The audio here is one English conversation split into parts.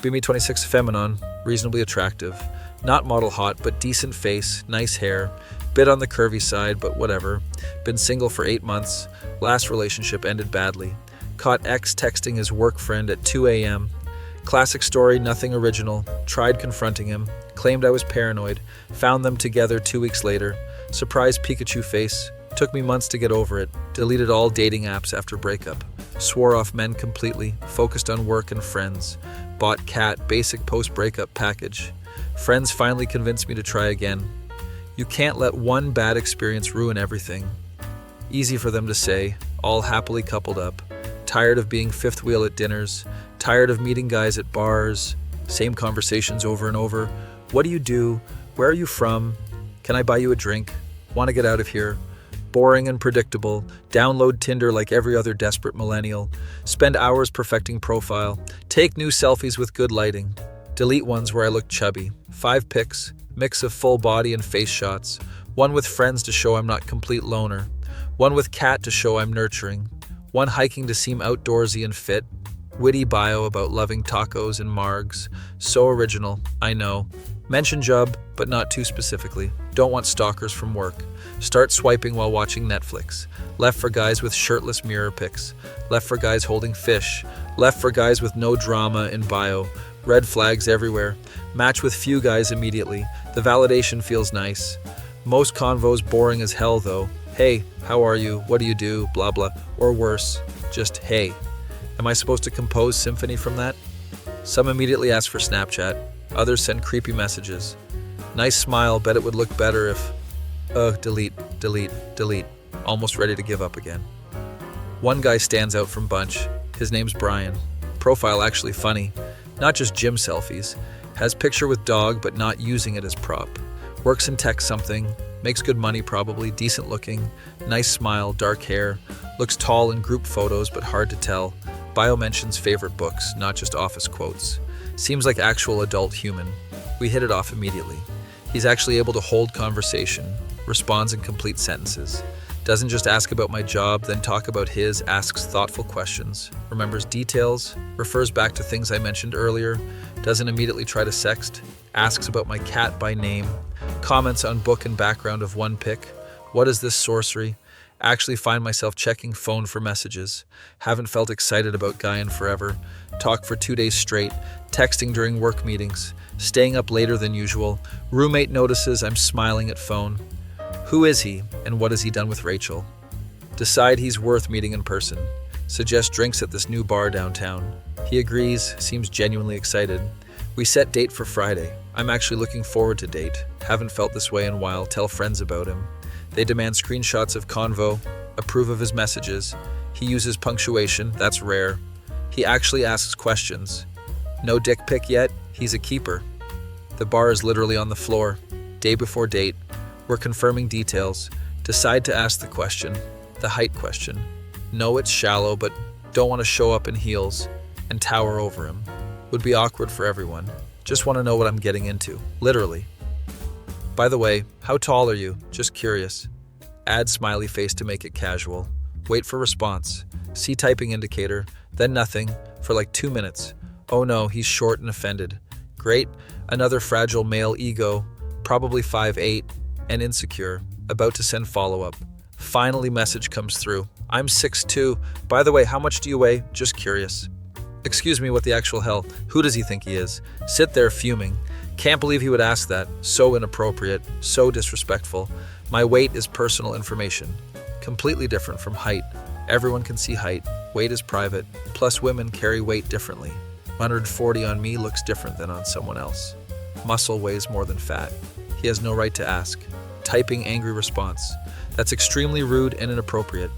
BME 26 feminine, reasonably attractive. Not model hot, but decent face, nice hair. Bit on the curvy side, but whatever. Been single for 8 months. Last relationship ended badly. Caught ex texting his work friend at 2 a.m. Classic story, nothing original. Tried confronting him. Claimed I was paranoid. Found them together 2 weeks later. Surprise Pikachu face. Took me months to get over it. Deleted all dating apps after breakup. Swore off men completely. Focused on work and friends. Bought cat basic post-breakup package. Friends finally convinced me to try again. You can't let one bad experience ruin everything. Easy for them to say, all happily coupled up. Tired of being fifth wheel at dinners. Tired of meeting guys at bars. Same conversations over and over. What do you do? Where are you from? Can I buy you a drink? Want to get out of here? Boring and predictable. Download Tinder like every other desperate millennial. Spend hours perfecting profile. Take new selfies with good lighting. Delete ones where I look chubby. 5 pics, mix of full body and face shots. One with friends to show I'm not complete loner. One with cat to show I'm nurturing. One hiking to seem outdoorsy and fit. Witty bio about loving tacos and margs. So original, I know. Mention job, but not too specifically. Don't want stalkers from work. Start swiping while watching Netflix. Left for guys with shirtless mirror pics. Left for guys holding fish. Left for guys with no drama in bio. Red flags everywhere. Match with few guys immediately. The validation feels nice. Most convos boring as hell though. Hey, how are you? What do you do? Blah blah. Or worse, just hey. Am I supposed to compose symphony from that? Some immediately ask for Snapchat. Others send creepy messages. Nice smile, bet it would look better if... delete, delete, delete. Almost ready to give up again. One guy stands out from bunch. His name's Brian. Profile actually funny. Not just gym selfies. Has picture with dog, but not using it as prop. Works in tech something. Makes good money probably. Decent looking. Nice smile, dark hair. Looks tall in group photos, but hard to tell. Bio mentions favorite books, not just office quotes. Seems like actual adult human. We hit it off immediately. He's actually able to hold conversation. Responds in complete sentences. Doesn't just ask about my job, then talk about his, asks thoughtful questions, remembers details, refers back to things I mentioned earlier, doesn't immediately try to sext, asks about my cat by name, comments on book and background of one pic, what is this sorcery, actually find myself checking phone for messages, haven't felt excited about guy in forever, talk for 2 days straight, texting during work meetings, staying up later than usual, roommate notices I'm smiling at phone. Who is he, and what has he done with Rachel? Decide he's worth meeting in person. Suggest drinks at this new bar downtown. He agrees, seems genuinely excited. We set date for Friday. I'm actually looking forward to date. Haven't felt this way in a while, tell friends about him. They demand screenshots of convo, approve of his messages. He uses punctuation, that's rare. He actually asks questions. No dick pic yet? He's a keeper. The bar is literally on the floor. Day before date. We're confirming details. Decide to ask the question. The height question. Know it's shallow, but don't want to show up in heels and tower over him. Would be awkward for everyone. Just want to know what I'm getting into. Literally. By the way, how tall are you? Just curious. Add smiley face to make it casual. Wait for response. See typing indicator. Then nothing. For like 2 minutes. Oh no, he's short and offended. Great. Another fragile male ego. Probably 5'8". And insecure, about to send follow-up. Finally message comes through. I'm 6'2". By the way, how much do you weigh? Just curious. Excuse me, what the actual hell? Who does he think he is? Sit there fuming. Can't believe he would ask that. So inappropriate, so disrespectful. My weight is personal information. Completely different from height. Everyone can see height. Weight is private. Plus women carry weight differently. 140 on me looks different than on someone else. Muscle weighs more than fat. He has no right to ask. Typing angry response. That's extremely rude and inappropriate.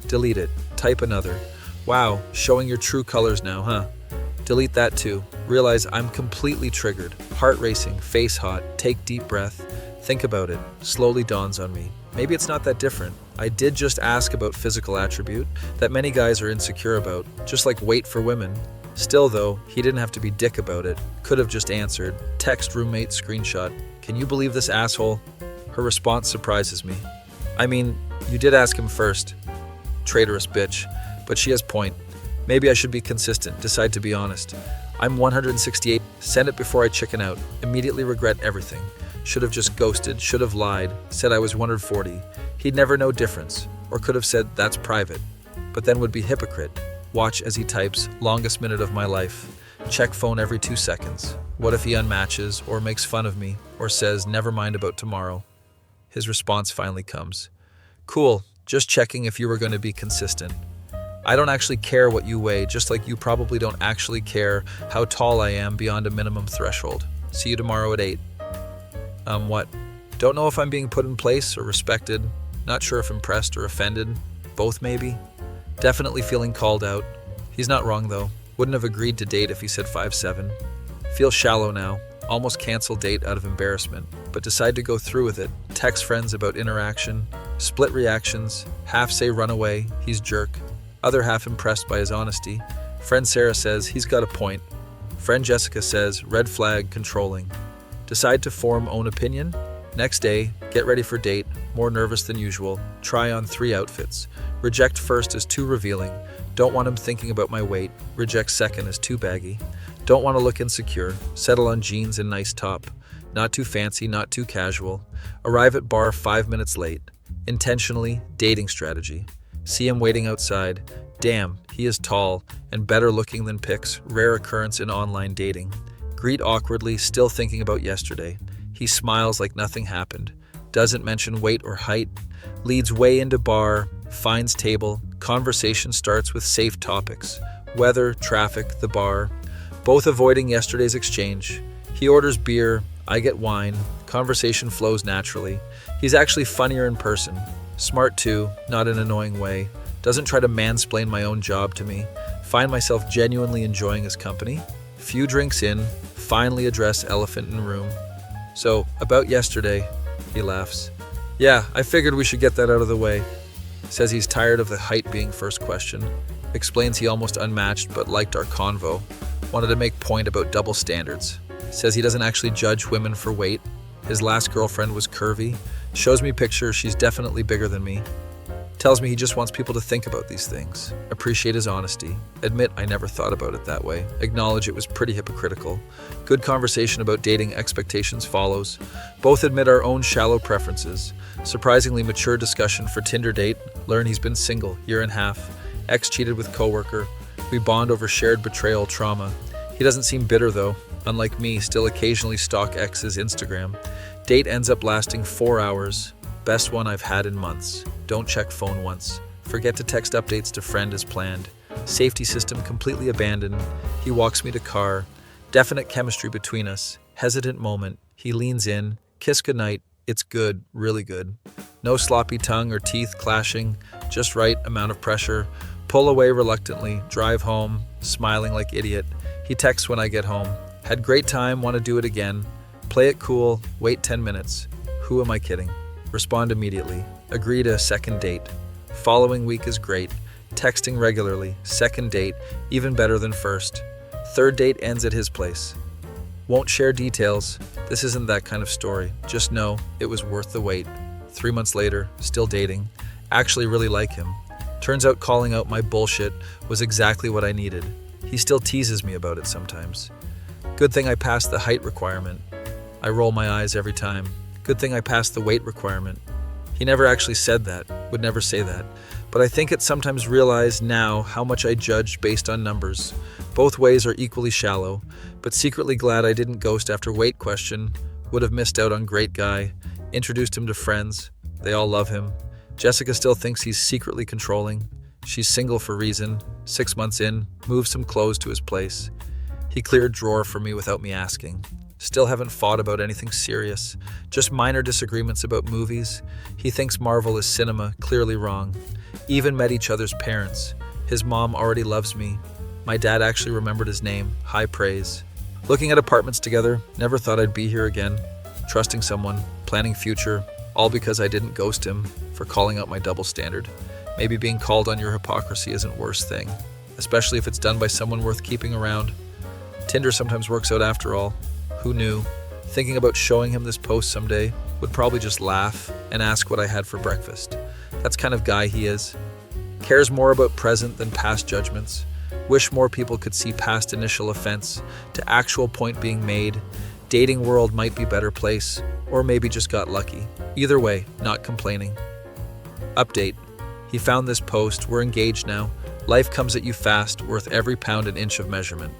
Delete it. Type another. Wow, showing your true colors now, huh? Delete that too. Realize I'm completely triggered. Heart racing, face hot, take deep breath. Think about it. Slowly dawns on me. Maybe it's not that different. I did just ask about physical attribute that many guys are insecure about, just like weight for women. Still though, he didn't have to be dick about it. Could have just answered. Text roommate screenshot. Can you believe this asshole? Her response surprises me. I mean, you did ask him first. Traitorous bitch. But she has point. Maybe I should be consistent, decide to be honest. I'm 168. Send it before I chicken out. Immediately regret everything. Should have just ghosted, should have lied, said I was 140. He'd never know difference, or could have said that's private, but then would be hypocrite. Watch as he types, longest minute of my life. Check phone every 2 seconds. What if he unmatches, or makes fun of me, or says never mind about tomorrow? His response finally comes. Cool, just checking if you were going to be consistent. I don't actually care what you weigh, just like you probably don't actually care how tall I am beyond a minimum threshold. See you tomorrow at 8. What? Don't know if I'm being put in place or respected. Not sure if impressed or offended. Both maybe. Definitely feeling called out. He's not wrong though. Wouldn't have agreed to date if he said 5'7". Feel shallow now. Almost cancel date out of embarrassment, but decide to go through with it. Text friends about interaction. Split reactions. Half say run away, he's jerk. Other half impressed by his honesty. Friend Sarah says he's got a point. Friend Jessica says red flag, controlling. Decide to form own opinion. Next day, get ready for date. More nervous than usual. Try on 3 outfits. Reject first as too revealing. Don't want him thinking about my weight. Reject second as too baggy. Don't want to look insecure. Settle on jeans and nice top. Not too fancy, not too casual. Arrive at bar 5 minutes late. Intentionally, dating strategy. See him waiting outside. Damn, he is tall and better looking than pics, rare occurrence in online dating. Greet awkwardly, still thinking about yesterday. He smiles like nothing happened. Doesn't mention weight or height. Leads way into bar, finds table. Conversation starts with safe topics. Weather, traffic, the bar. Both avoiding yesterday's exchange. He orders beer, I get wine. Conversation flows naturally. He's actually funnier in person. Smart too, not in an annoying way. Doesn't try to mansplain my own job to me. Find myself genuinely enjoying his company. Few drinks in, finally address elephant in room. So, about yesterday, he laughs. Yeah, I figured we should get that out of the way. Says he's tired of the height being first question. Explains he almost unmatched but liked our convo. Wanted to make point about double standards. Says he doesn't actually judge women for weight. His last girlfriend was curvy. Shows me pictures, she's definitely bigger than me. Tells me he just wants people to think about these things. Appreciate his honesty. Admit I never thought about it that way. Acknowledge it was pretty hypocritical. Good conversation about dating expectations follows. Both admit our own shallow preferences. Surprisingly mature discussion for Tinder date. Learn he's been single, year and a half. Ex cheated with coworker. We bond over shared betrayal trauma. He doesn't seem bitter though. Unlike me, still occasionally stalk ex's Instagram. Date ends up lasting 4 hours. Best one I've had in months. Don't check phone once. Forget to text updates to friend as planned. Safety system completely abandoned. He walks me to car. Definite chemistry between us. Hesitant moment. He leans in. Kiss goodnight. It's good, really good. No sloppy tongue or teeth clashing. Just right amount of pressure. Pull away reluctantly. Drive home. Smiling like idiot. He texts when I get home. Had great time, want to do it again. Play it cool, wait 10 minutes. Who am I kidding? Respond immediately. Agree to a second date. Following week is great. Texting regularly. Second date, even better than first. Third date ends at his place. Won't share details. This isn't that kind of story. Just know it was worth the wait. 3 months later, still dating. Actually really like him. Turns out calling out my bullshit was exactly what I needed. He still teases me about it sometimes. Good thing I passed the height requirement. I roll my eyes every time. Good thing I passed the weight requirement. He never actually said that, would never say that. But I think it sometimes realize now how much I judged based on numbers. Both ways are equally shallow, but secretly glad I didn't ghost after weight question. Would have missed out on great guy. Introduced him to friends. They all love him. Jessica still thinks he's secretly controlling. She's single for reason. 6 months in, moved some clothes to his place. He cleared drawer for me without me asking. Still haven't fought about anything serious. Just minor disagreements about movies. He thinks Marvel is cinema, clearly wrong. Even met each other's parents. His mom already loves me. My dad actually remembered his name, high praise. Looking at apartments together, never thought I'd be here again. Trusting someone, planning future, all because I didn't ghost him for calling out my double standard. Maybe being called on your hypocrisy isn't worst thing, especially if it's done by someone worth keeping around. Tinder sometimes works out after all. Who knew? Thinking about showing him this post someday, would probably just laugh and ask what I had for breakfast. That's kind of guy he is. Cares more about present than past judgments. Wish more people could see past initial offense to actual point being made. Dating world might be better place, or maybe just got lucky. Either way, not complaining. Update. He found this post. We're engaged now. Life comes at you fast, worth every pound and inch of measurement.